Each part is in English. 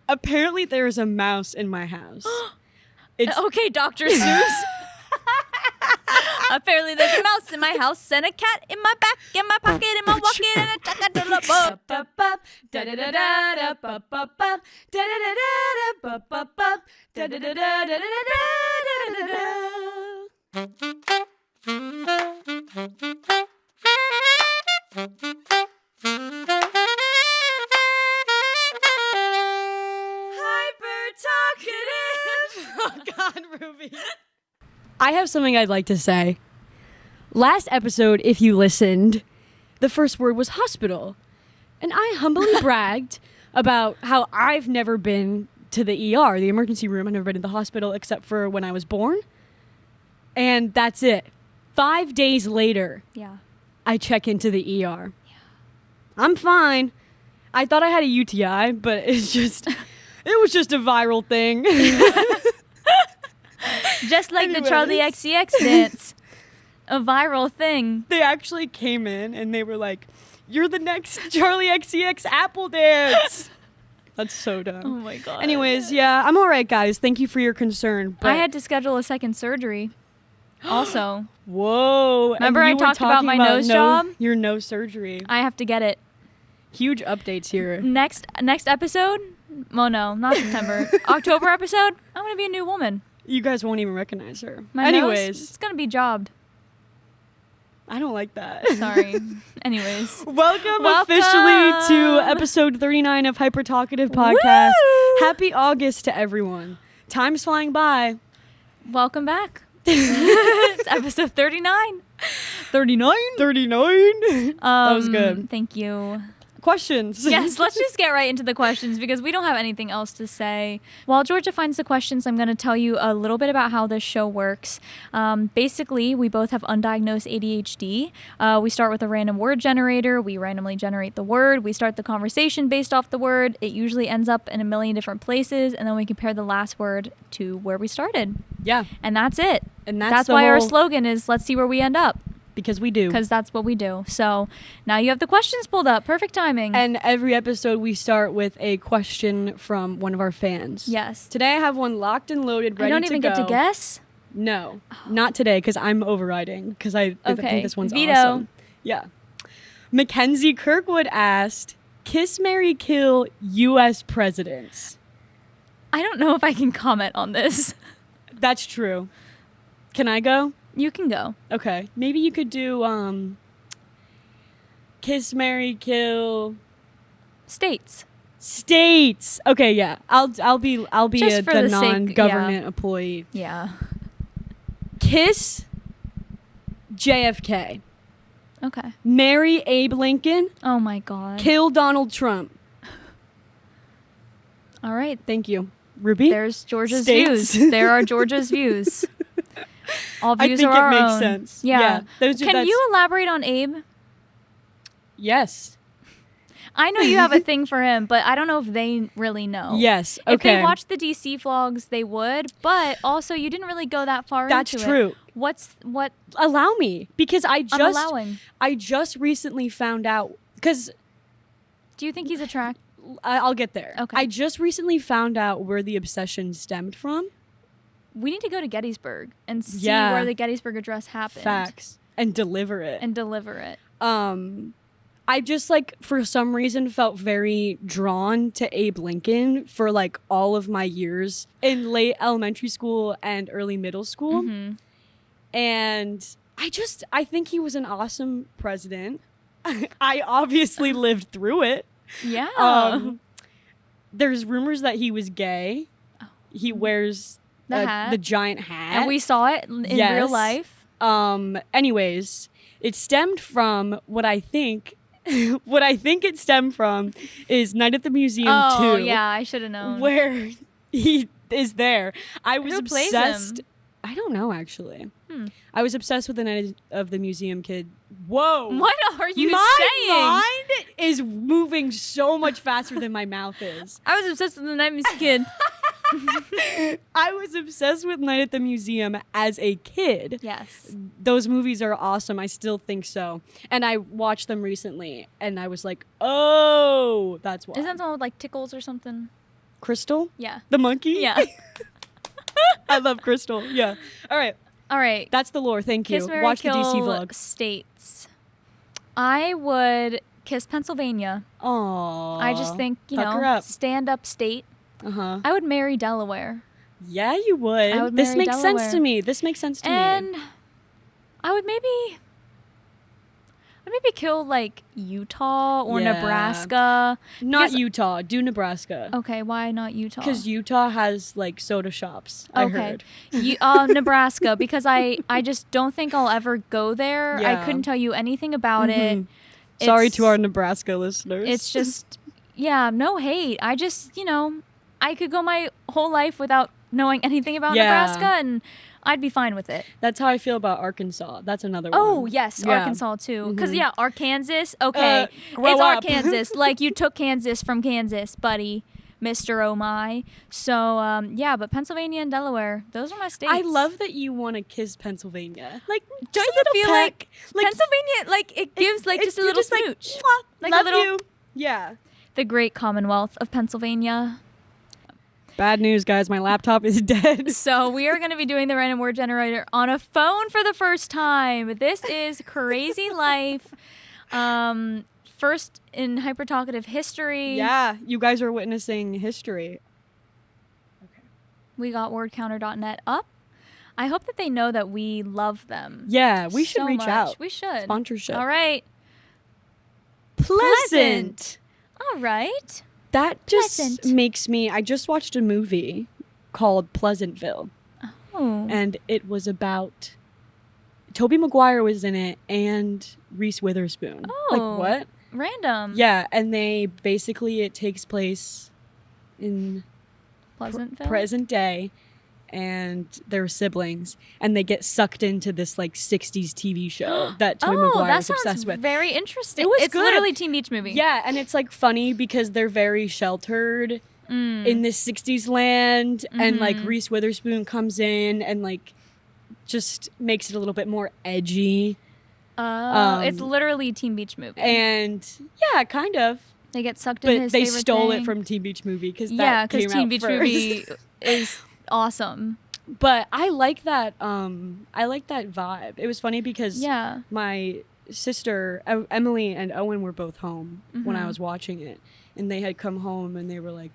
Apparently there is a mouse in my house. Okay, Dr. Seuss. Apparently there's a mouse in my house and a cat in my back, in my pocket, in my wallet, and a Hyper Talkative. Oh God, Ruby. I have something I'd like to say. Last episode, if you listened, the first word was hospital. And I humbly bragged about how I've never been to the ER, the emergency room. I've never been to the hospital except for when I was born. And that's it. 5 days later, I check into the ER. Yeah. I'm fine. I thought I had a UTI, but it was just a viral thing. Just like the Charlie XCX dance. A viral thing. They actually came in and they were like, "You're the next Charlie XCX Apple dance." That's so dumb. Oh my God. Anyways, yeah, I'm all right, guys. Thank you for your concern. But I had to schedule a second surgery. Also. Whoa. Remember I talked about my nose job? Your nose surgery. I have to get it. Huge updates here. Next episode? Oh no, not September. October episode? I'm going to be a new woman. You guys won't even recognize her. Anyways. It's going to be jobbed. I don't like that. Sorry. Anyways. Welcome officially to episode 39 of Hyper Talkative Podcast. Woo! Happy August to everyone. Time's flying by. Welcome back. It's episode 39. 39? 39? That was good. Thank you. Questions. Yes, let's just get right into the questions because we don't have anything else to say. While Georgia finds the questions, I'm going to tell you a little bit about how this show works. Basically, we both have undiagnosed ADHD. We start with a random word generator. We randomly generate the word. We start the conversation based off the word. It usually ends up in a million different places, and then we compare the last word to where we started. Yeah. And that's it. And that's why our slogan is, let's see where we end up. Because we do. Because that's what we do. So now you have the questions pulled up. Perfect timing. And every episode we start with a question from one of our fans. Yes. Today I have one locked and loaded, ready to go. I don't even get to guess? No. Not today, because I'm overriding. Because I think this one's Veto. awesome. Yeah. Mackenzie Kirkwood asked, kiss, marry, kill U.S. presidents. I don't know if I can comment on this. That's true. Can I go? You can go. Okay. Maybe you could do kiss, marry, kill States. Okay, yeah. I'll be the non-government employee. Yeah. Kiss JFK. Okay. Marry Abe Lincoln. Oh my God. Kill Donald Trump. All right. Thank you. Ruby? There's Georgia's views. There are Georgia's views. All views are our own. I think it makes sense. Yeah. Can you elaborate on Abe? Yes. I know you have a thing for him, but I don't know if they really know. Yes. Okay. If they watched the DC vlogs, they would. But also, you didn't really go that far into it. That's true. What? Allow me, because I'm allowing. I just recently found out. Because. Do you think he's attractive? I'll get there. Okay. I just recently found out where the obsession stemmed from. We need to go to Gettysburg and see where the Gettysburg Address happened. Facts. And deliver it. I just, for some reason, felt very drawn to Abe Lincoln for, all of my years in late elementary school and early middle school. Mm-hmm. And I think he was an awesome president. I obviously lived through it. Yeah. There's rumors that he was gay. Oh. He wears the giant hat. And we saw it in real life. Anyways, it stemmed from what I think it stemmed from is Night at the Museum 2. Oh, yeah, I should have known. Where he is there. I was Who obsessed. Plays him? I don't know, actually. I was obsessed with the Night of the Museum kid. Whoa. What are you saying? My mind is moving so much faster than my mouth is. I was obsessed with the Night at the Museum kid. I was obsessed with Night at the Museum as a kid. Yes. Those movies are awesome. I still think so. And I watched them recently, and I was like, oh, that's why. Isn't that the one with, Tickles or something? Crystal? Yeah. The monkey? Yeah. I love Crystal. Yeah. All right. That's the lore. Thank you. Kiss, Marry, Watch the Kill DC vlog. states. I would kiss Pennsylvania. Aww. I just think, Tuck her up. stand up state. Uh-huh. I would marry Delaware. Yeah, you would. I would this marry makes Delaware. sense to me. This makes sense to me. And I would maybe kill like Utah or Yeah. Nebraska. Not because- Utah. Do Nebraska. Okay, why not Utah? Because Utah has like soda shops. I heard. Nebraska, because I just don't think I'll ever go there. Yeah. I couldn't tell you anything about it. Sorry It's- to our Nebraska listeners. It's just, no hate. I just, I could go my whole life without knowing anything about Yeah. Nebraska, and I'd be fine with it. That's how I feel about Arkansas. That's another one. Oh, yes, Yeah. Arkansas too. Because, Arkansas, okay. Grow it's up. Arkansas. Like, you took Kansas from Kansas, buddy, Mr. Oh My. So, but Pennsylvania and Delaware, those are my states. I love that you want to kiss Pennsylvania. Like, Don't just a you little feel peck. like Pennsylvania, like, it gives, like, just a little smooch. Like, Like a love little- you. Yeah. The great Commonwealth of Pennsylvania. Bad news, guys. My laptop is dead. So we are going to be doing the random word generator on a phone for the first time. This is crazy life. First in Hyper Talkative history. Yeah, you guys are witnessing history. We got wordcounter.net up. I hope that they know that we love them. Yeah, we should so reach much. out. We should. Sponsorship. All right. Pleasant. All right. That just Pleasant. makes me. I just watched a movie called Pleasantville, Oh. and it was about. Tobey Maguire was in it, and Reese Witherspoon. Oh. Like what? Random. Yeah, and it takes place in Pleasantville. present day, and they're siblings, and they get sucked into this like 60s TV show that Tobey Maguire that is obsessed sounds with. very interesting. It was It's good. literally Teen Beach Movie. Yeah, and it's like funny because they're very sheltered in this 60s land, and like Reese Witherspoon comes in and like just makes it a little bit more edgy. It's literally Teen Beach Movie. And yeah, kind of. They get sucked into But his they favorite stole thing. it from Teen Beach Movie because Teen Beach Movie is awesome. But I like that. I like that vibe. It was funny because Yeah. my sister Emily and Owen were both home when I was watching it, and they had come home and they were like,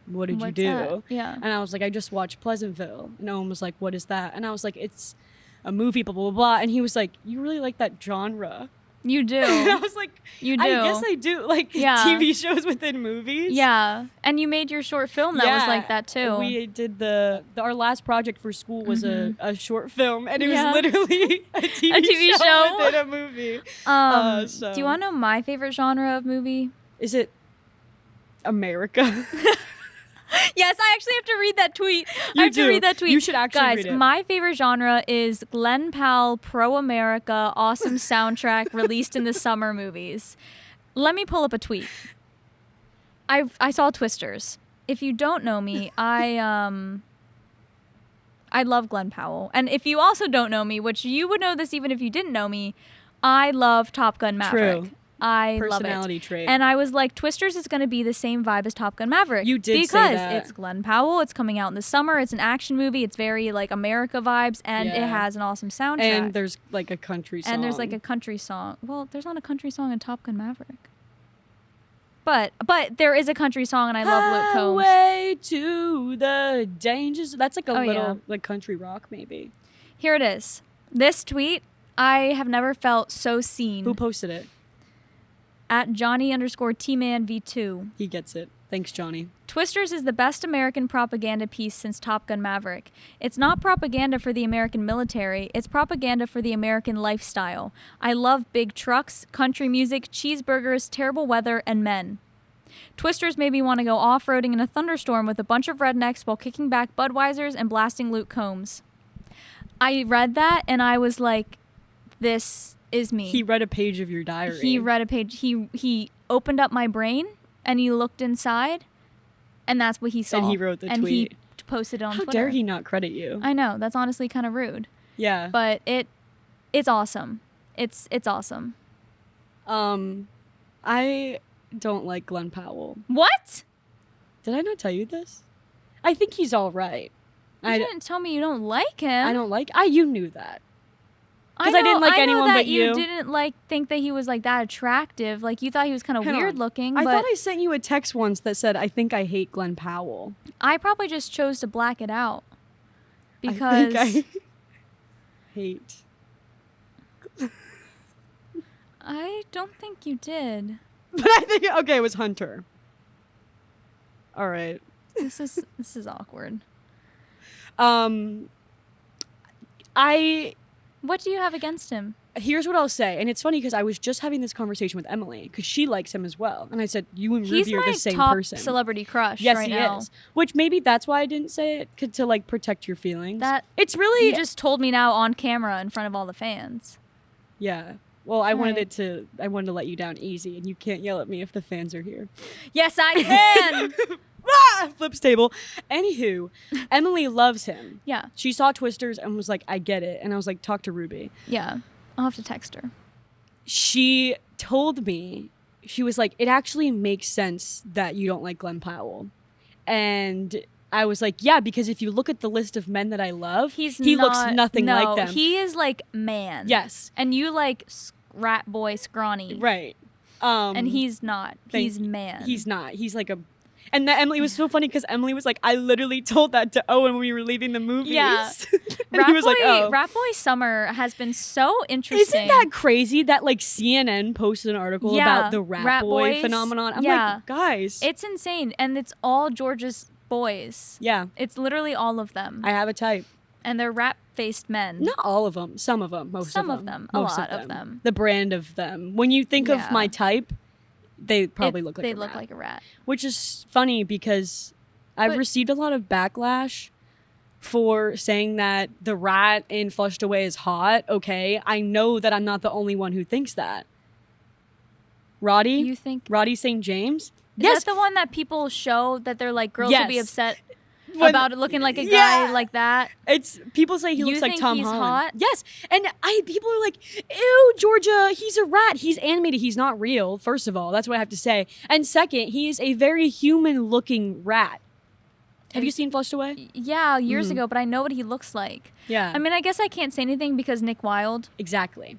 "What did you What's do?" that? Yeah. And I was like, "I just watched Pleasantville." And Owen was like, "What is that?" And I was like, "It's a movie, blah blah blah." And he was like, "You really like that genre?" You do. And I was like, You do. I guess I do. Like Yeah. TV shows within movies. Yeah. And you made your short film that was like that too. We did our last project for school was a short film, and it Yeah. was literally a TV, show. within a movie. Do you want to know my favorite genre of movie? Is it America? Yes, I actually have to read that tweet. You I have do. to read that tweet. You should actually Guys, read it. my favorite genre is Glen Powell, pro-America, awesome soundtrack released in the summer movies. Let me pull up a tweet. I saw Twisters. If you don't know me, I love Glen Powell. And if you also don't know me, which you would know this even if you didn't know me, I love Top Gun Maverick. True. I Personality love it. trait. And I was like, Twisters is going to be the same vibe as Top Gun Maverick. You did say because that. it's Glen Powell. It's coming out in the summer. It's an action movie. It's very like America vibes, and it Yeah. has an awesome soundtrack. And there's like a country song. And there's like a country song. Well, there's not a country song in Top Gun Maverick. But there is a country song, and I love Luke Combs. Highway to the dangers. That's like a Oh, little yeah. like country rock maybe. Here it is. This tweet, I have never felt so seen. Who posted it? At Johnny_Tman_V2. He gets it. Thanks, Johnny. Twisters is the best American propaganda piece since Top Gun Maverick. It's not propaganda for the American military, it's propaganda for the American lifestyle. I love big trucks, country music, cheeseburgers, terrible weather, and men. Twisters made me want to go off-roading in a thunderstorm with a bunch of rednecks while kicking back Budweisers and blasting Luke Combs. I read that and I was like, this is me. He read a page of your diary. He read a page. He opened up my brain and he looked inside, and that's what he saw. And he wrote the and tweet. he posted it on How Twitter. dare he not credit you? I know, that's honestly kind of rude, Yeah. but it's awesome. It's awesome. I don't like Glen Powell. What? Did I not tell you this? I think he's all right. You didn't tell me you don't like him. I don't like... you knew that. Because I didn't like anyone but you. I know that you didn't think that he was like that attractive. Like you thought he was kind of weird looking. I but thought I sent you a text once that said, I think I hate Glen Powell. I probably just chose to black it out. Because... I hate. I don't think you did. But I think... Okay, it was Hunter. All right. This is awkward. What do you have against him? Here's what I'll say, and it's funny because I was just having this conversation with Emily because she likes him as well, and I said, "You and Ruby are the same person." He's my top celebrity crush. Yes, right he now. is. Which maybe that's why I didn't say it to like protect your feelings. It's really you just told me now on camera in front of all the fans. Yeah. Well, I wanted to let you down easy, and you can't yell at me if the fans are here. Yes, I can. Flips table. Anywho, Emily loves him. Yeah. She saw Twisters and was like, I get it. And I was like, talk to Ruby. Yeah. I'll have to text her. She told me, she was like, it actually makes sense that you don't like Glen Powell. And I was like, yeah, because if you look at the list of men that I love, he looks nothing like them. He is like man. Yes. And you like rat boy scrawny. Right. And he's not. He's man. He's not. He's like a... And that Emily was so funny because Emily was like, I literally told that to Owen when we were leaving the movies. Yeah. And he was like, oh. Rat Boy Summer has been so interesting. Isn't that crazy that like CNN posted an article about the Rat Boy phenomenon? I'm like, guys. It's insane. And it's all Georgia's boys. Yeah. It's literally all of them. I have a type. And they're rat-faced men. Not all of them. Some of them. Most of them. Some of them. A lot of them. The brand of them. When you think of my type... They probably look like a rat. They look like a rat. Which is funny because I've received a lot of backlash for saying that the rat in Flushed Away is hot. Okay, I know that I'm not the only one who thinks that. Roddy? You think? Roddy St. James? Is that the one that people show that they're like, girls will be upset about it looking like a guy like that? It's people say he looks like Tom Holland. Hot? Yes, and people are like, "Ew, Georgia, he's a rat. He's animated. He's not real." First of all, that's what I have to say. And second, he is a very human-looking rat. Have you seen Flushed Away? Yeah, years ago, but I know what he looks like. Yeah. I mean, I guess I can't say anything because Nick Wilde. Exactly.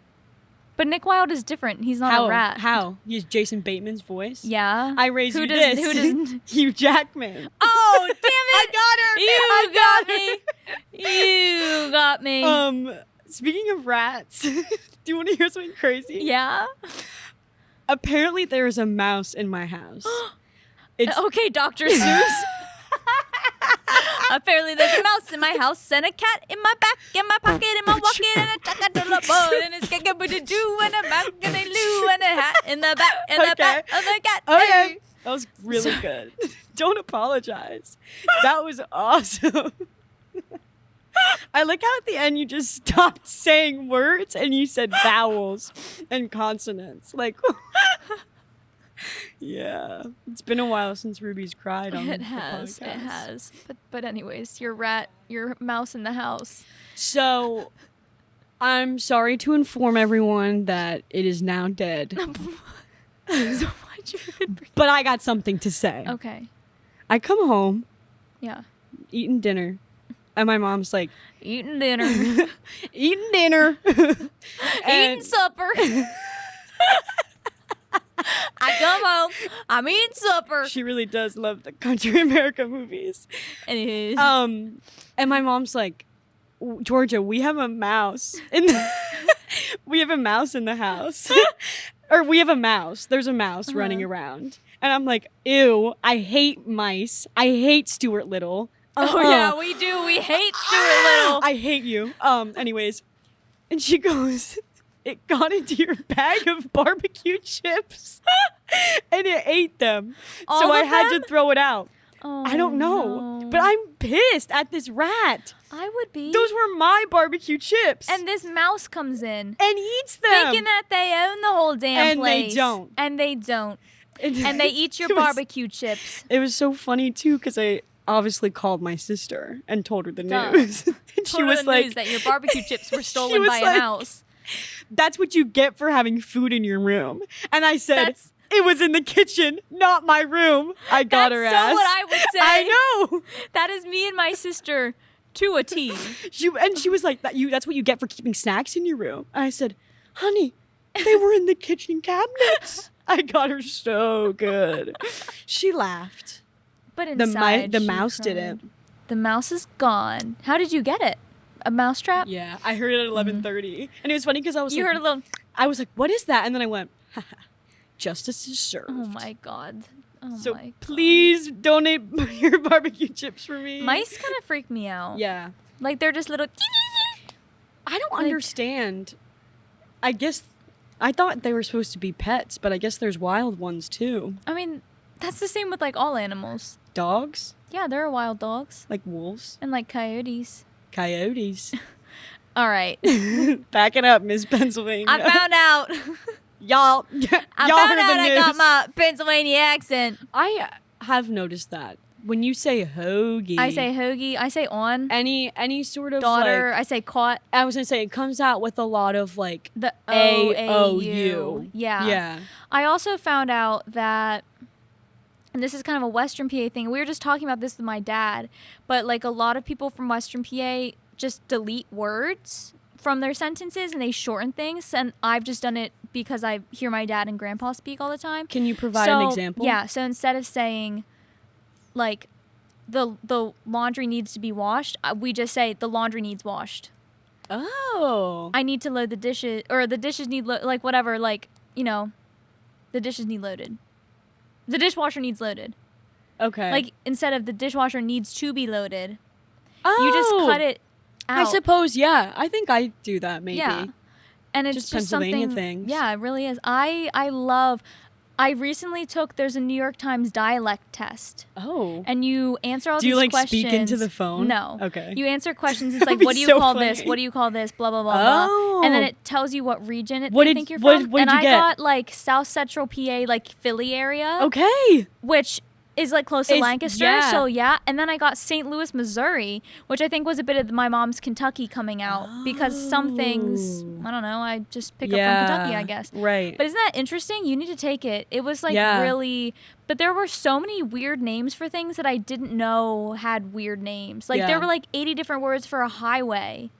But Nick Wilde is different. He's not a rat. How? He's Jason Bateman's voice? Yeah. I raise you this. Who does Hugh Jackman. Oh, damn it! I got her! You got me. Speaking of rats, do you want to hear something crazy? Yeah. Apparently there is a mouse in my house. Okay, Dr. Seuss. Apparently there's a mouse in my house and a cat in my back, in my pocket, in my wallet, and a chocolate and a skagaboo and a back and a loo and a hat in the back and the back of the cat. Okay. That was really good. Don't apologize. That was awesome. I like how at the end you just stopped saying words and you said vowels and consonants. Like, yeah. It's been a while since Ruby's cried on the podcast. It has. But anyways, your mouse in the house. So, I'm sorry to inform everyone that it is now dead. So why'd you even bring But I got something to say. Okay. I come home. Yeah. Eating dinner. And my mom's like, eating dinner. Eating dinner. Eating supper. I come home. I'm eating supper. She really does love the Country America movies. It is. And my mom's like, Georgia, we have a mouse we have a mouse in the house. Or we have a mouse. There's a mouse running around. And I'm like, ew, I hate mice. I hate Stuart Little. Oh, yeah, we do. We hate Stuart Little. I hate you. Anyways. And she goes, it got into your bag of barbecue chips. And it ate them. So I had to throw it out. Oh, I don't know. no. But I'm pissed at this rat. I would be. Those were my barbecue chips. And this mouse comes in. And eats them. Thinking that they own the whole damn place. And they don't. And they don't. And they eat your barbecue chips. It was so funny, too, because I obviously called my sister and told her the news. And she was like, news that your barbecue chips were stolen by a mouse. That's what you get for having food in your room. And I said, It was in the kitchen, not my room. I got her ass. That's so what I would say. I know. That is me and my sister to a T. She was like, that's what you get for keeping snacks in your room. I said, honey, they were in the kitchen cabinets. I got her so good. She laughed. But inside, the mouse didn't. The mouse is gone. How did you get it? A mousetrap? Yeah, I heard it at 11:30. And it was funny because I was You like, heard a little... I was like, what is that? And then I went, haha, justice is served. Oh my God. Oh So my God. please donate your barbecue chips for me. Mice kind of freak me out. Yeah. Like they're just little... I don't understand. I guess I thought they were supposed to be pets, but I guess there's wild ones too. I mean, that's the same with like all animals. Dogs? Yeah, there are wild dogs. Like wolves? And like coyotes. Coyotes. All right. Back it up, Miss Pennsylvania. I found out. Y'all I y'all found heard out the I news. got my Pennsylvania accent. I have noticed that. When you say hoagie, I say hoagie. I say on. any sort of Daughter. like, I say caught. I was gonna say it comes out with a lot of like The A-O-U. Yeah. Yeah. I also found out that, and this is kind of a Western PA thing. We were just talking about this with my dad, but like a lot of people from Western PA just delete words from their sentences and they shorten things. And I've just done it because I hear my dad and grandpa speak all the time. Can you provide an example? Yeah. So instead of saying like the laundry needs to be washed, we just say the laundry needs washed. Oh. I need to load the dishes, or the dishes need like whatever, like, you know, the dishes need loaded. The dishwasher needs loaded. Okay. Like instead of the dishwasher needs to be loaded, oh. you just cut it out. I suppose, yeah. I think I do that maybe. Yeah. And it's just Pennsylvania something. things. Yeah, it really is. I recently there's a New York Times dialect test. Oh. And you answer all Do these you like questions. speak into the phone? No. Okay. You answer questions. It's That'd like, be what do you so call this? funny. What do you call this? Blah, blah, blah, Oh. blah. And then it tells you what region What they did- think you're what- from. what did and you I get? got like South Central PA, like Philly area. Okay. Which is like close to Is- Lancaster. yeah. So yeah. And then I got St. Louis, Missouri, which I think was a bit of my mom's Kentucky coming out. Because some things, I don't know, I just pick up from Kentucky, I guess. Right. But isn't that interesting? You need to take it. It was like Yeah. really, but there were so many weird names for things that I didn't know had weird names. Like Yeah. there were like 80 different words for a highway.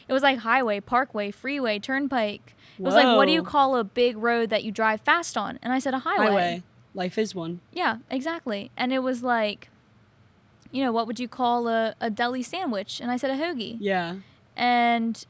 It was like highway, parkway, freeway, turnpike. It was like, what do you Whoa. call a big road that you drive fast on? And I said a highway. Life is one. Yeah, exactly. And it was like, you know, what would you call a deli sandwich? And I said a hoagie. Yeah. And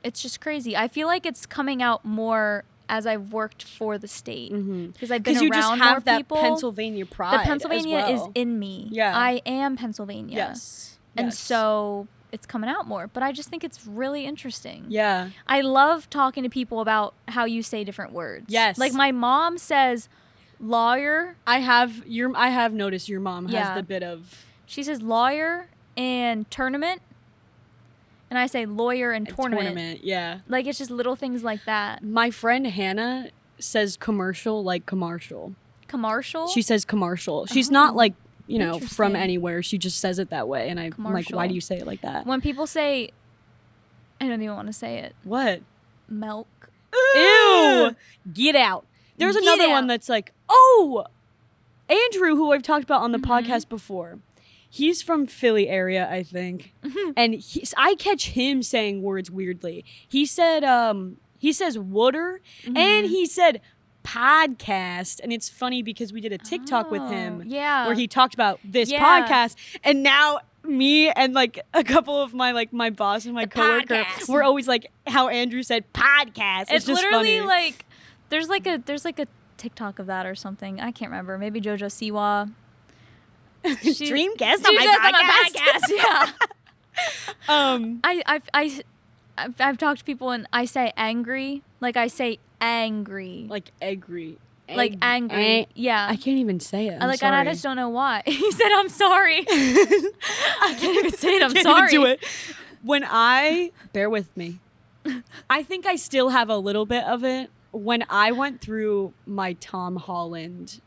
it's just crazy. I feel like it's coming out more as I've worked for the state, because I've been Because around you just more have that people. Pennsylvania pride. The Pennsylvania as is well. in me. Yeah. I am Pennsylvania. Yes. And Yes. so it's coming out more. But I just think it's really interesting. Yeah. I love talking to people about how you say different words. Yes. Like my mom says lawyer. I have noticed your mom Yeah. has the bit of She says lawyer and tournament. And I say lawyer and tournament. Yeah. Like it's just little things like that. My friend Hannah says commercial like commercial. Commercial? She says commercial. She's not like, you know, from Interesting. anywhere. She just says it that way. And I'm like, Commercial. why do you say it like that? When people say, I don't even want to say it, What? milk. Ew! Get out. There's Get another out. one that's like, oh, Andrew, who I've talked about on the Mm-hmm. podcast before. He's from Philly area, I think. And I catch him saying words weirdly. He said, he says wooder, Mm-hmm. and he said podcast. And it's funny because we did a TikTok with him Yeah. where he talked about this Yeah. podcast, and now me and like a couple of my boss and my coworker, podcast. we're always like how Andrew said podcast. It's just literally funny. like there's like a TikTok of that or something. I can't remember. Maybe Georgea Siwa. Dream guest She on my says on podcast. Yeah. I've talked to people and I say angry. Like I say angry. Like angry. Like angry. Yeah. I can't even say it. I'm and sorry. I just don't know why. He said I'm sorry. I can't even say it. I'm Can't sorry. even do it. When bear with me. I think I still have a little bit of it. When I went through my Tom Holland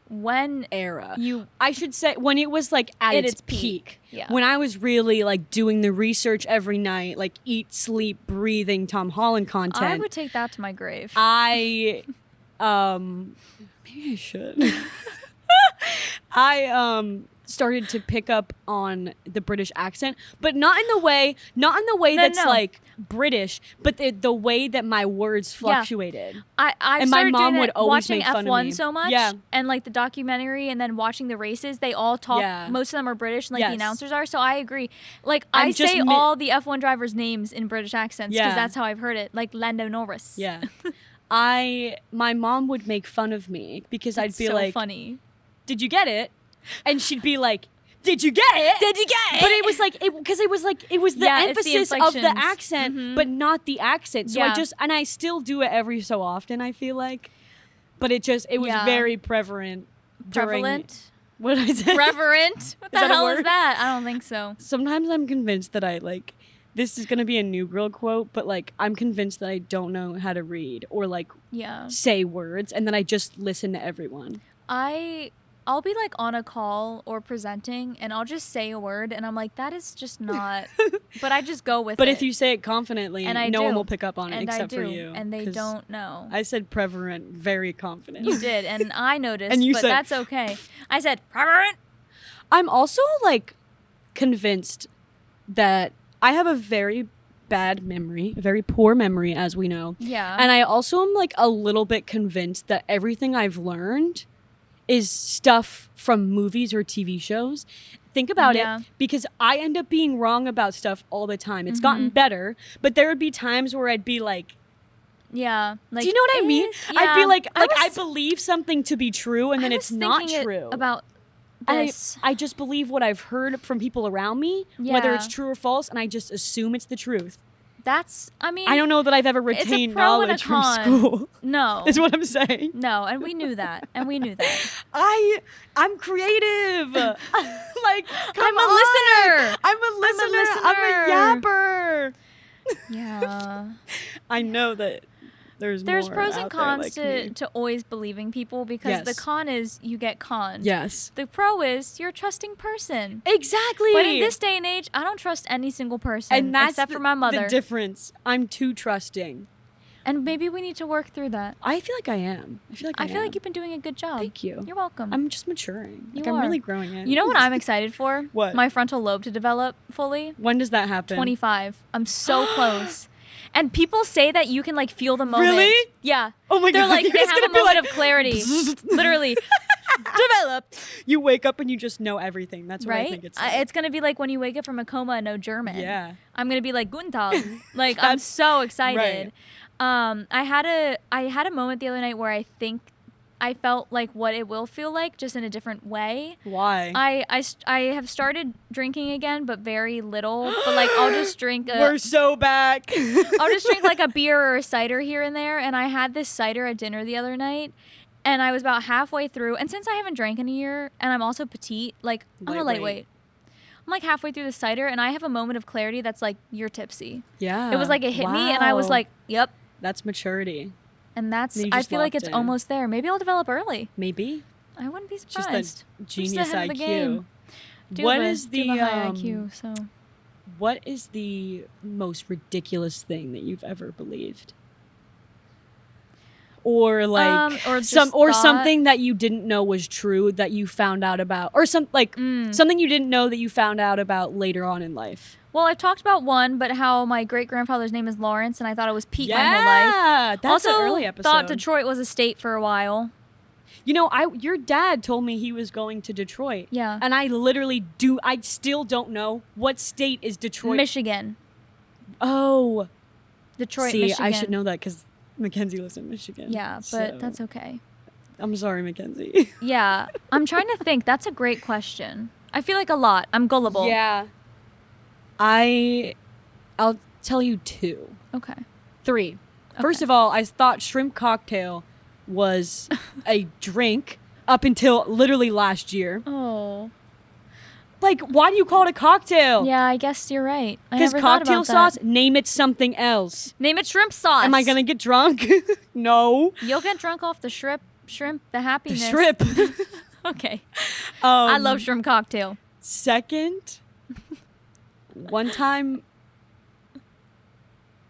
When era, you I should say when it was like at its peak. Yeah. When I was really like doing the research every night, like eat, sleep, breathing Tom Holland content. I would take that to my grave. Maybe I should. I started to pick up on the British accent, but not in the way that's like British, but the way that my words fluctuated. I my mom would always watching make fun of F1 me. so much, and like the documentary, and then watching the races. They all talk. Yeah. Most of them are British, and like Yes. the announcers are. So I agree. Like I'm I just say all the F1 drivers' names in British accents because Yeah. that's how I've heard it. Like Lando Norris. Yeah. My mom would make fun of me because I'd be so like, funny. "Did you get it?" And she'd be like, "Did you get it? Did you get it?" But it was like it was the Yeah, it's the emphasis of the inflections. accent, but not the accent. So Yeah. I still do it every so often. I feel like, but it was Yeah. very prevalent. Prevalent. What did I say? Prevalent. What the that a hell is word? that? I don't think so. Sometimes I'm convinced that I like. This is gonna be a New Girl quote, but like I'm convinced that I don't know how to read or like Yeah. say words, and then I just listen to everyone. I'll be like on a call or presenting, and I'll just say a word, and I'm like, that is just not. But I just go with it. But if you say it confidently, And I no do. one will pick up on it and except I do, for you. and they 'cause don't know. I said prevalent very confident. You did, and I noticed, And you but said- that's okay. I said prevalent. I'm also like convinced that I have a very bad memory, a very poor memory, as we know. Yeah. And I also am like a little bit convinced that everything I've learned is stuff from movies or TV shows. Think about Yeah. it, because I end up being wrong about stuff all the time. It's gotten better, but there would be times where I'd be like, Yeah. Like, do you know what I mean? yeah. I'd be like I was- believe something to be true, and then I it's was not thinking it true. about this. I just believe what I've heard from people around me, whether Yeah. it's true or false, and I just assume it's the truth. I mean, I don't know that I've ever it's a retained pro and a knowledge from con. school. No. Is what I'm saying. No, and we knew that. I'm creative. Like, come I'm a on. listener. I'm a listener. I'm a yapper. Yeah. I know that there's There's more pros out and there cons like me. to always believing people, because the Yes. con is you get conned. Yes. The pro is you're a trusting person. Exactly. But in this day and age, I don't trust any single person and that's except for my mother. the difference. I'm too trusting. And maybe we need to work through that. I feel like I am. I feel I feel like you've been doing a good job. Thank you. You're welcome. I'm just maturing. You I'm are. really growing in. You know what I'm excited for? What? My frontal lobe to develop fully. When does that happen? 25. I'm so close. And people say that you can like feel the moment. Really? Yeah. Oh my They're God, like you're they just have a gonna be moment like, of clarity. Literally. Developed. You wake up and you just know everything. That's what I Right? think it's It's gonna be like when you wake up from a coma and know German. Yeah. I'm gonna be like Guten Tag. Like I'm so excited. Right. I had a moment the other night where I think I felt like what it will feel like, just in a different way. Why? I have started drinking again, but very little. But like I'll just drink. We're so back. I'll just drink like a beer or a cider here and there. And I had this cider at dinner the other night, and I was about halfway through. And since I haven't drank in a year, and I'm also petite, like I'm a lightweight. I'm like halfway through the cider, and I have a moment of clarity that's like, you're tipsy. Yeah. It was like it hit me, and I was Wow. like, yep. That's maturity. And that's, You I just feel like locked it's in. almost there. Maybe I'll develop early. Maybe. I wouldn't be Just surprised. the genius ahead of the game. IQ. What is the high IQ? So what is the most ridiculous thing that you've ever believed? Or like or just thought- something that you didn't know was true that you found out about, or something you didn't know that you found out about later on in life. well, I've talked about one, but how my great grandfather's name is Lawrence, and I thought it was Pete my whole life. Yeah, that's Also, an early episode. thought Detroit was a state for a while. You know, your dad told me he was going to Detroit. Yeah. And I still don't know what state is Detroit. Michigan. Oh. Detroit, See, Michigan. I should know that because Mackenzie lives in Michigan. Yeah, but so- that's okay. I'm sorry, Mackenzie. Yeah, I'm trying to think. That's a great question. I feel like a lot. I'm gullible. Yeah. I'll tell you 2. Okay. 3. First of all, I thought shrimp cocktail was a drink up until literally last year. Oh. Like, why do you call it a cocktail? Yeah, I guess you're right. I Because never thought cocktail about that. sauce, name it something else. Name it shrimp sauce. Am I going to get drunk? No. You'll get drunk off the shrimp, the The happiness. shrimp. Okay. I love shrimp cocktail. Second, one time,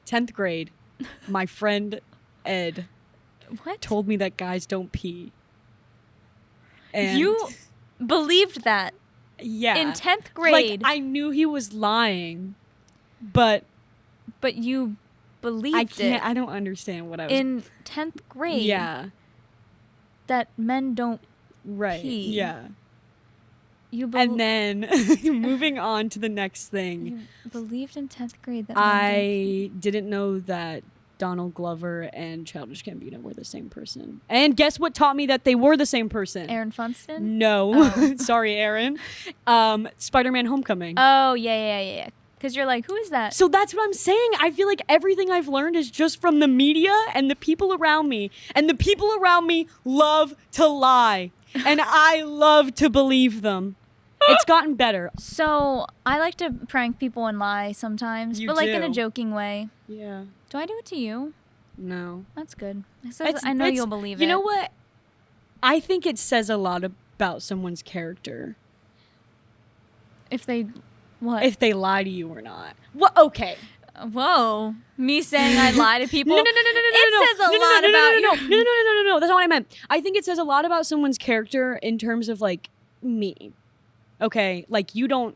10th grade, my friend Ed What? told me that guys don't pee. And You believed that yeah. in 10th grade. Like, I knew he was lying, but you believed it. I don't understand what I was... In 10th grade. Yeah. That men don't Right. pee. Yeah. And then moving on to the next thing. You believed in 10th grade that men don't I didn't know that Donald Glover and Childish Gambino were the same person. And guess what taught me that they were the same person? Aaron Funston? No. Oh. Sorry, Aaron. Spider-Man Homecoming. Oh, yeah. Because you're like, who is that? So that's what I'm saying. I feel like everything I've learned is just from the media and the people around me. And the people around me love to lie. And I love to believe them. It's gotten better. So I like to prank people and lie sometimes, You but like in a do. joking way. Yeah. Do I do it to you? No. That's good. I know you'll believe it. You know what? I think it says a lot about someone's character. If they, what? If they lie to you or not. Well, okay. Whoa. Me saying I lie to people? No. It says a lot about you. No. That's not what I meant. I think it says a lot about someone's character in terms of like me. Okay, like you don't.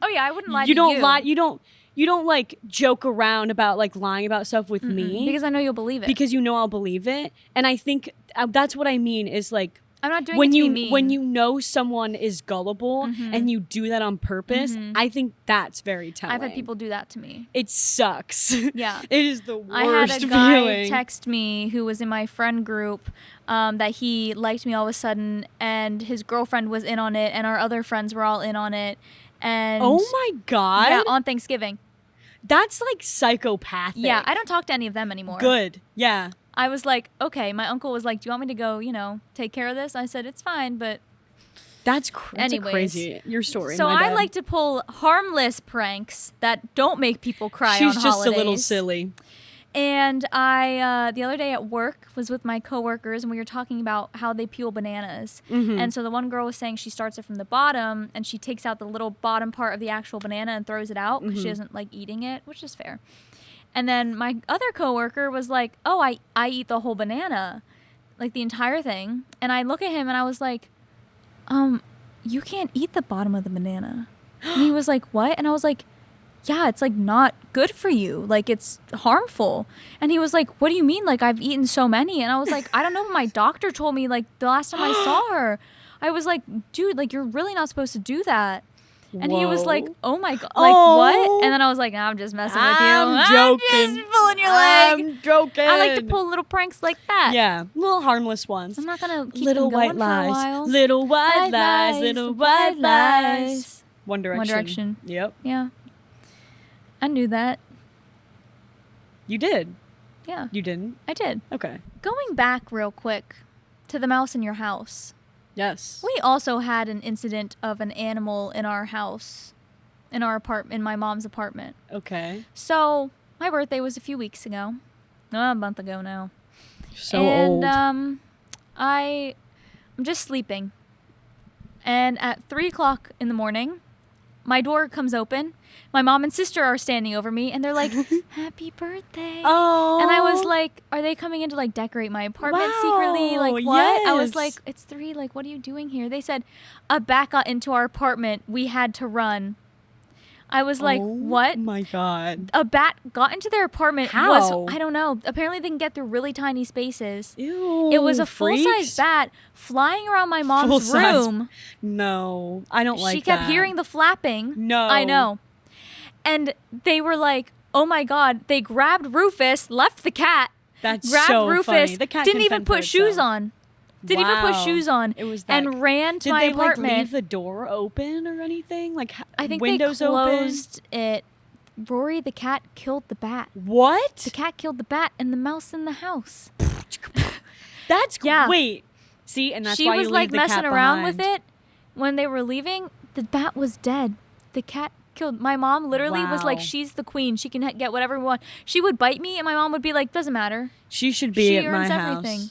Oh yeah, I wouldn't lie to you. you. Don't lie. You don't like joke around about like lying about stuff with me because I know you'll believe it. Because you know I'll believe it, and I think that's what I mean is like. I'm not doing when it to you be mean. when you know someone is gullible and you do that on purpose, I think that's very telling. I've had people do that to me. It sucks. Yeah. It is the worst I had a guy feeling. text me who was in my friend group that he liked me all of a sudden, and his girlfriend was in on it, and our other friends were all in on it. And oh my God. yeah, on Thanksgiving. That's like psychopathic. Yeah, I don't talk to any of them anymore. Good. Yeah. I was like, okay, my uncle was like, do you want me to go, take care of this? I said, it's fine, but That's anyways. crazy. Your story. So my I bad. like to pull harmless pranks that don't make people cry on She's just holidays. a little silly. And I, the other day at work, was with my coworkers, and we were talking about how they peel bananas. And so the one girl was saying she starts it from the bottom, and she takes out the little bottom part of the actual banana and throws it out because she doesn't like eating it, which is fair. And then my other coworker was like, oh, I eat the whole banana, like the entire thing. And I look at him and I was like, you can't eat the bottom of the banana. And he was like, what? And I was like, yeah, it's like not good for you. Like it's harmful. And he was like, what do you mean? Like I've eaten so many. And I was like, I don't know, but my doctor told me like the last time I saw her. I was like, dude, like you're really not supposed to do that. And he was like, oh my God, like what? And then I was like, nah, I'm just messing with you. I'm joking. I'm just pulling your leg. I'm joking. I like to pull little pranks like that. Yeah, little harmless ones. I'm not going to keep little them going white for a lies. while. Little white lies. Little white lies. One Direction. One Direction. Yep. Yeah. I knew that. You did. Yeah. You didn't? I did. Okay. Going back real quick to the mouse in your house. Yes. We also had an incident of an animal in our house, in my mom's apartment. Okay. So my birthday was a few weeks ago, a month ago now. So old. And I'm just sleeping, and at 3:00 in the morning, my door comes open. My mom and sister are standing over me, and they're like, happy birthday. Oh. And I was like, are they coming in to like decorate my apartment Wow, secretly? Like what? I was yes. like, it's 3, like what are you doing here? They said, a bat got into our apartment. We had to run. I was like, what? Oh my God. A bat got into their apartment. How? I don't know. Apparently they can get through really tiny spaces. Ew. It was a freaks. full-size bat flying around my mom's Full-size- room. No, I don't like that. She kept hearing the flapping. No. I know. And they were like, oh my God. They grabbed Rufus, left the cat, That's grabbed so Rufus, funny. The cat didn't can even fend for put shoes itself. on. Didn't even put Wow. shoes on. It was that. And ran to Did my they apartment. like leave the door open or anything? Like I think windows they open? closed it. Rory the cat killed the bat. What? The cat killed the bat and the mouse in the house. That's Yeah. Wait. See, and that's She why was you like leave the messing cat around behind. with it. When they were leaving, the bat was dead. The cat killed. My mom literally was like, Wow. she's the queen. She can get whatever we want. She would bite me, and my mom would be like, doesn't matter. She should be She at my earns house. everything.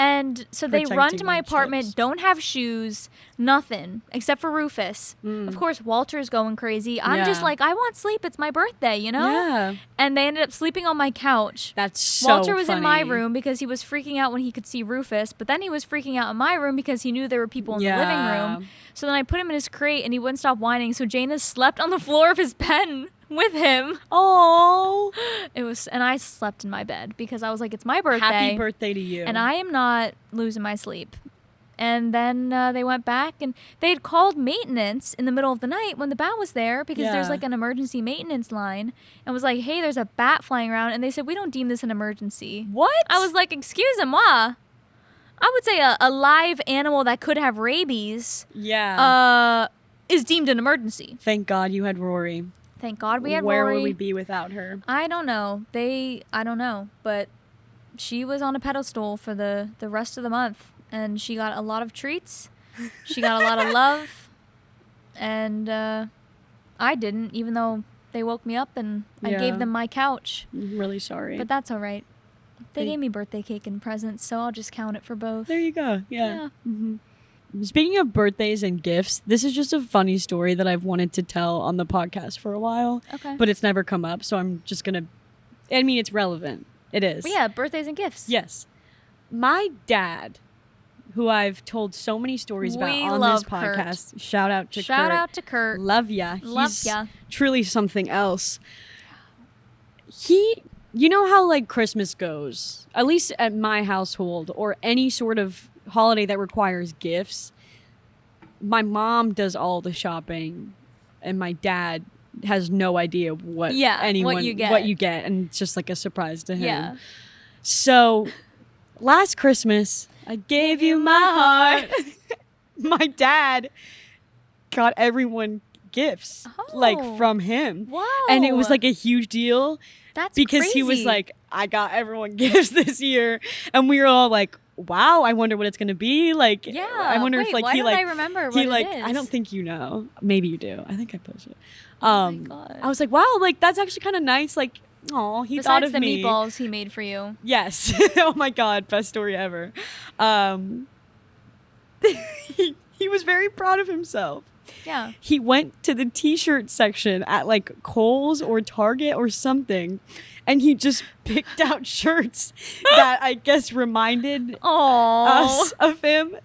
And so they run Protecting to my my apartment, chips. don't have shoes, nothing, except for Rufus. Of course, Walter's going crazy. I'm just Yeah. like, I want sleep. It's my birthday, you know? Yeah. And they ended up sleeping on my couch. That's so Walter was funny. in my room because he was freaking out when he could see Rufus, but then he was freaking out in my room because he knew there were people in the living room. So then I put him in his crate and he wouldn't stop whining. So Jaina slept on the floor of his pen with him. Oh. And I slept in my bed because I was like, it's my birthday. Happy birthday to you. And I am not losing my sleep. And then they went back and they had called maintenance in the middle of the night when the bat was there because there's like an emergency maintenance line and was like, hey, there's a bat flying around. And they said, we don't deem this an emergency. What? I was like, excuse-moi. I would say a live animal that could have rabies is deemed an emergency. Thank God you had Rory. Thank God we had Where Rory. would we be without her? I don't know. I don't know. But she was on a pedestal for the rest of the month. And she got a lot of treats. She got a lot of love. And I didn't, even though they woke me up and I gave them my couch. I'm really sorry. But that's all right. They gave me birthday cake and presents, so I'll just count it for both. There you go. Yeah. Speaking of birthdays and gifts, this is just a funny story that I've wanted to tell on the podcast for a while. Okay. But it's never come up, so I'm just going to... I mean, it's relevant. It is. But yeah, birthdays and gifts. Yes. My dad, who I've told so many stories about We on love this podcast. Shout out to Kurt. Shout out to Kurt. Love ya. Love He's ya. truly something else. You know how like Christmas goes, at least at my household, or any sort of holiday that requires gifts. My mom does all the shopping, and my dad has no idea what what you get. and it's just like a surprise to him. Yeah. So, last Christmas, I gave you my heart. My dad got everyone gifts, like from him. Whoa. And it was like a huge deal. That's because crazy. he was like, I got everyone gifts this year, and we were all like, wow, I wonder what it's gonna be. Like, I wonder if like why he don't like I remember he what like it is? I don't think you know. Maybe you do. I think I posted it. Oh my God. I was like, wow, like that's actually kind of nice. Like, oh, he thought of Besides the me. meatballs he made for you. Yes. Oh my God, best story ever. He was very proud of himself. Yeah. He went to the t-shirt section at like Kohl's or Target or something, and he just picked out shirts that I guess reminded us of him.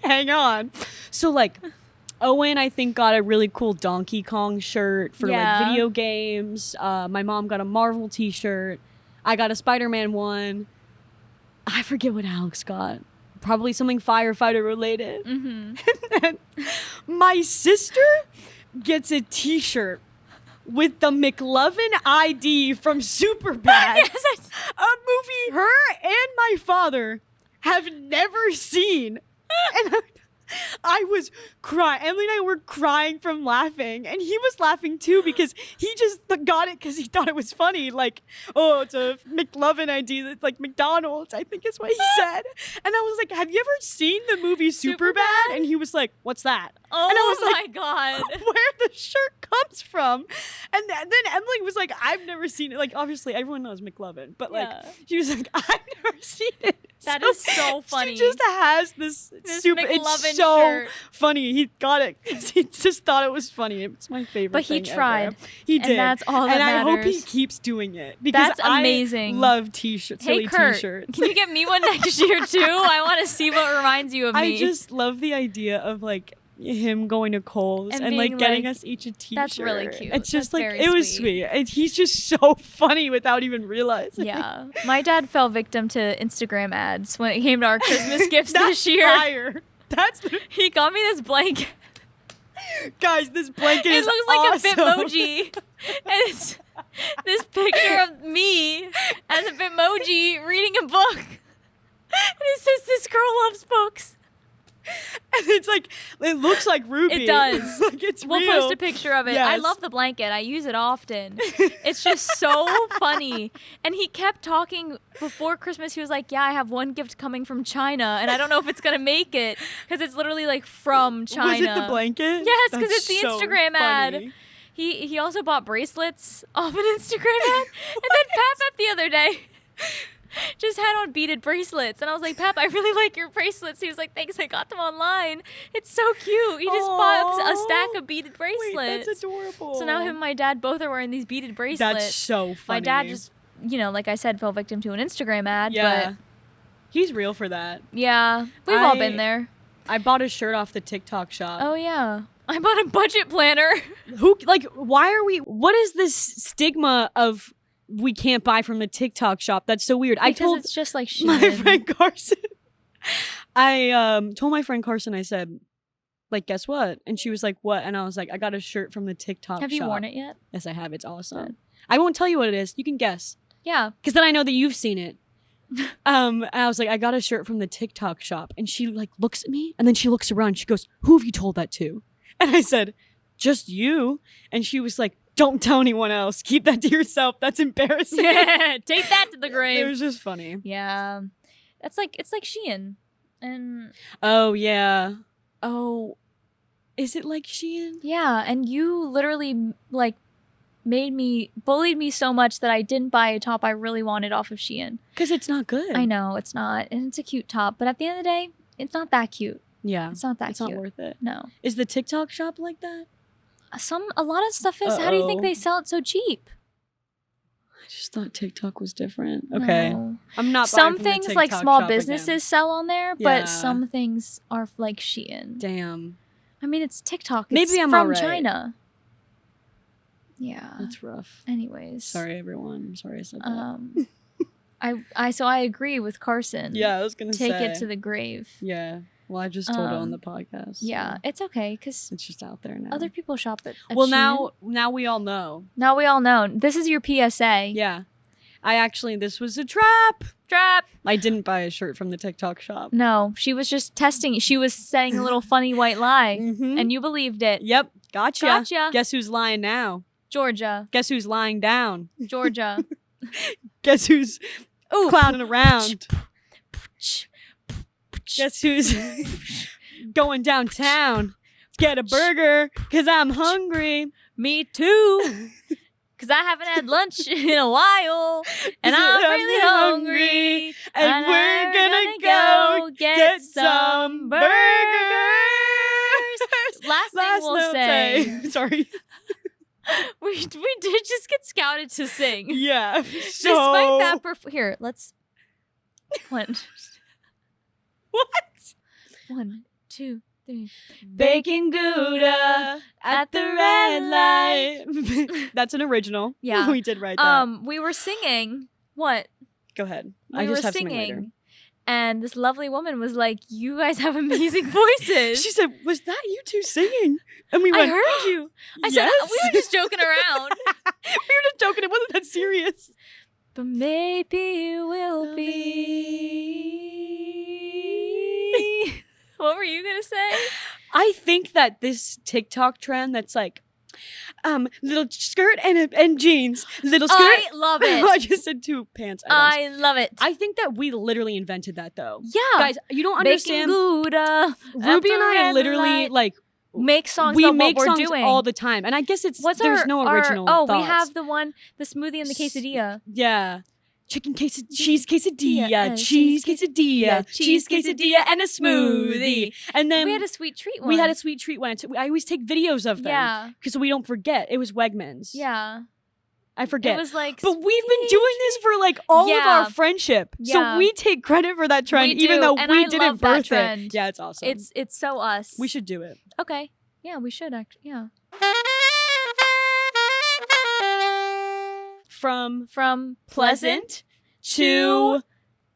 Hang on. So like Owen, I think, got a really cool Donkey Kong shirt for like video games. My mom got a Marvel t-shirt. I got a Spider-Man one. I forget what Alex got. Probably something firefighter related. Mm-hmm. And then my sister gets a t-shirt with the McLovin ID from Superbad. Yes, a movie her and my father have never seen. And I was crying. Emily and I were crying from laughing, and he was laughing too because he just got it because he thought it was funny. Like, oh, it's a McLovin ID that's like McDonald's, I think is what he said. And I was like, have you ever seen the movie Superbad? And he was like, what's that? Oh, and I was my like, God. where the shirt comes from. And then Emily was like, I've never seen it. Like, obviously, everyone knows McLovin, but like, she was like, I've never seen it. That is so funny. She just has this super. McLovin it's so shirt. funny. He got it because he just thought it was funny. It's my favorite. But he thing tried. Ever. He did, and that's all that and matters. I hope he keeps doing it because That's amazing. I love t-shirts. Hey, silly Kurt, t-shirts. can you get me one next year too? I want to see what reminds you of me. I just love the idea of like him going to Kohl's and like being getting like, us each a t-shirt. That's really cute. It's just That's like very it was sweet. And he's just so funny without even realizing. Yeah. My dad fell victim to Instagram ads when it came to our Christmas gifts this year. Fire. He got me this blanket. Guys, this blanket It is looks like awesome. a Bitmoji. And it's this picture of me as a Bitmoji reading a book. And it says, "This girl loves books." And it's like, it looks like Ruby. It does. Like it's We'll real. post a picture of it. Yes. I love the blanket. I use it often. It's just so funny. And he kept talking before Christmas. He was like, yeah, I have one gift coming from China, and I don't know if it's going to make it because it's literally like from China. Was it the blanket? Yes, because it's the That's so Instagram ad. funny. He also bought bracelets off an Instagram ad. And then Pat the other day, just had on beaded bracelets. And I was like, Pep, I really like your bracelets. He was like, thanks, I got them online. It's so cute. He just bought a stack of beaded bracelets. Wait, that's adorable. So now him and my dad both are wearing these beaded bracelets. That's so funny. My dad just, like I said, fell victim to an Instagram ad. Yeah. But he's real for that. yeah, we've all been there. I bought a shirt off the TikTok shop. Oh, yeah. I bought a budget planner. What is this stigma of we can't buy from the TikTok shop? That's so weird. Because it's just like Shein. My friend Carson. I told my friend Carson, I said, like, guess what? And she was like, what? And I was like, I got a shirt from the TikTok shop. Have you worn it yet? Yes, I have. It's awesome. Good. I won't tell you what it is. You can guess. Yeah. Because then I know that you've seen it. And I was like, I got a shirt from the TikTok shop. And she like looks at me and then she looks around. She goes, who have you told that to? And I said, just you. And she was like, don't tell anyone else. Keep that to yourself. That's embarrassing. Take that to the grave. It was just funny. Yeah. It's like Shein. And oh, yeah. Oh, is it like Shein? yeah. And you literally like bullied me so much that I didn't buy a top I really wanted off of Shein. Because it's not good. I know it's not. And it's a cute top. But at the end of the day, it's not that cute. Yeah. It's not that It's cute. not worth it. No. Is the TikTok shop like that? A lot of stuff is. How do you think they sell it so cheap? I just thought TikTok was different. Okay. No. I'm not Some buying from the things like TikTok small shop businesses again. sell on there, Yeah. but some things are like Shein. Damn. I mean, it's TikTok. Maybe It's I'm from alright. China. Yeah. That's rough. Anyways. Sorry, everyone. I'm sorry I said that. I agree with Carson. Yeah, I was going to say. Take it to the grave. Yeah. Well, I just told it on the podcast. Yeah, so it's okay because it's just out there now. other people shop at well, Shein. now we all know. Now we all know. This is your PSA. Yeah. This was a trap. Trap. I didn't buy a shirt from the TikTok shop. No, she was just testing. She was saying a little funny white lie, Mhm. and you believed it. Yep. Gotcha. Gotcha. Guess who's lying now? Georgia. Guess who's lying down? Georgia. Guess who's Ooh. clowning around? Guess who's going downtown? Get a burger, because I'm hungry. Me too. Because I haven't had lunch in a while, and I'm really hungry. And we're gonna go get some burgers. Last thing we'll say. Sorry. We did just get scouted to sing. Yeah. Despite that, here, let's. One. What? 1, 2, 3. Bacon Gouda at the red light. That's an original. Yeah. We did write that. We were singing. What? Go ahead. We I just were have something later. singing. And this lovely woman was like, you guys have amazing voices. She said, was that you two singing? And we I went, heard you. I said, "Yes." we were just joking around. We were just joking. It wasn't that serious. But maybe it will be. What were you going to say? I think that this TikTok trend that's like, little skirt and jeans, little skirt. I love it. I just said two pants items. I love it. I think that we literally invented that though. Yeah. Guys, you don't understand. Bacon Gouda. Ruby and I red literally light. like make songs we about make what we're songs doing. all the time, and I guess it's there's no original. we thoughts. have the smoothie and the quesadilla. Yeah. Chicken quesadilla, cheese quesadilla, Yeah, cheese quesadilla, cheese cheese quesadilla, and a smoothie. And then We had a sweet treat one. we had a sweet treat one. I always take videos of them. Yeah. Because we don't forget. It was Wegmans. Yeah. I forget. It was like, but we've been doing this for like all of Yeah. our friendship. Yeah. So we take credit for that trend, We even do, though and we I didn't love that birth trend. it. Yeah, it's awesome. It's so us. We should do it. Okay. Yeah, we should actually. Yeah. From Pleasant to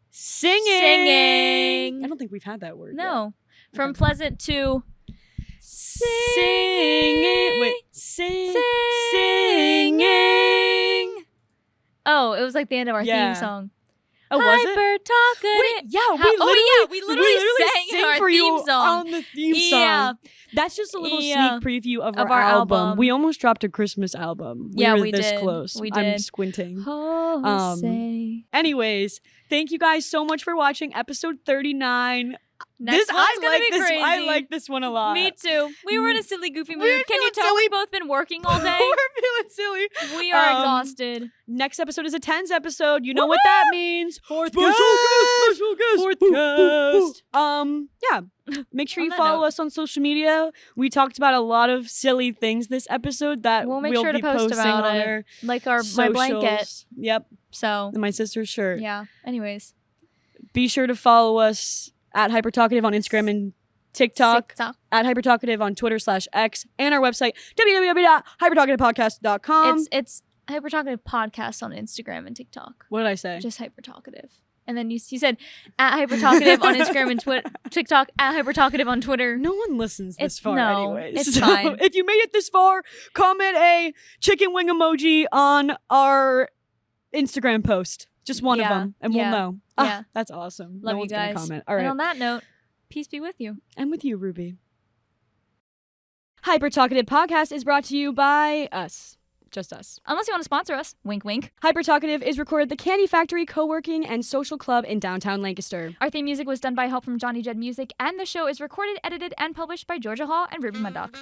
singing. Singing. I don't think we've had that word. No. From Okay. pleasant to Singing. Wait. Singing. Oh, it was like the end of our Yeah. theme song. Oh, was it? Hyper Talkative. Wait, yeah, we literally sang sing our for you theme song. on the theme Yeah. song. That's just a little Yeah. sneak preview of Of our our album. album. We almost dropped a Christmas album. Yeah, were we this did. close. We I'm did. squinting. Jose. Anyways, thank you guys so much for watching episode 39. Next one's gonna be crazy. I like this one a lot. Me too. We were in a silly, goofy mood. We're Can you feeling tell silly. we've both been working all day? We're feeling silly. We are exhausted. Next episode is a tens episode. You know what that means. Fourth guest. Special guest. Fourth guest. Yeah. Make sure On you that follow note. us on social media. We talked about a lot of silly things this episode that We'll make sure to be post posting about on it. our Like my socials. blanket. Yep. So, And my sister's shirt. yeah. Anyways. Be sure to follow us at Hyper Talkative on Instagram and TikTok. At Hyper Talkative on Twitter/X, and our website www.hypertalkativepodcast.com. It's Hyper Talkative Podcast on Instagram and TikTok. What did I say? Just Hyper Talkative. And then you said at Hyper Talkative on Instagram and TikTok, at Hyper Talkative on Twitter. No one listens this far no, anyways. it's fine. If you made it this far, comment a chicken wing emoji on our Instagram post. Just one of them, and we'll know. Yeah. That's awesome. Love no you one's guys. gonna comment. All right. And on that note, peace be with you. I'm with you, Ruby. Hyper Talkative Podcast is brought to you by us. Just us. Unless you want to sponsor us. Wink, wink. Hyper Talkative is recorded at the Candy Factory Co-working and Social Club in downtown Lancaster. Our theme music was done by help from Johnny Jed Music, and the show is recorded, edited, and published by Georgea and Ruby Murdoch.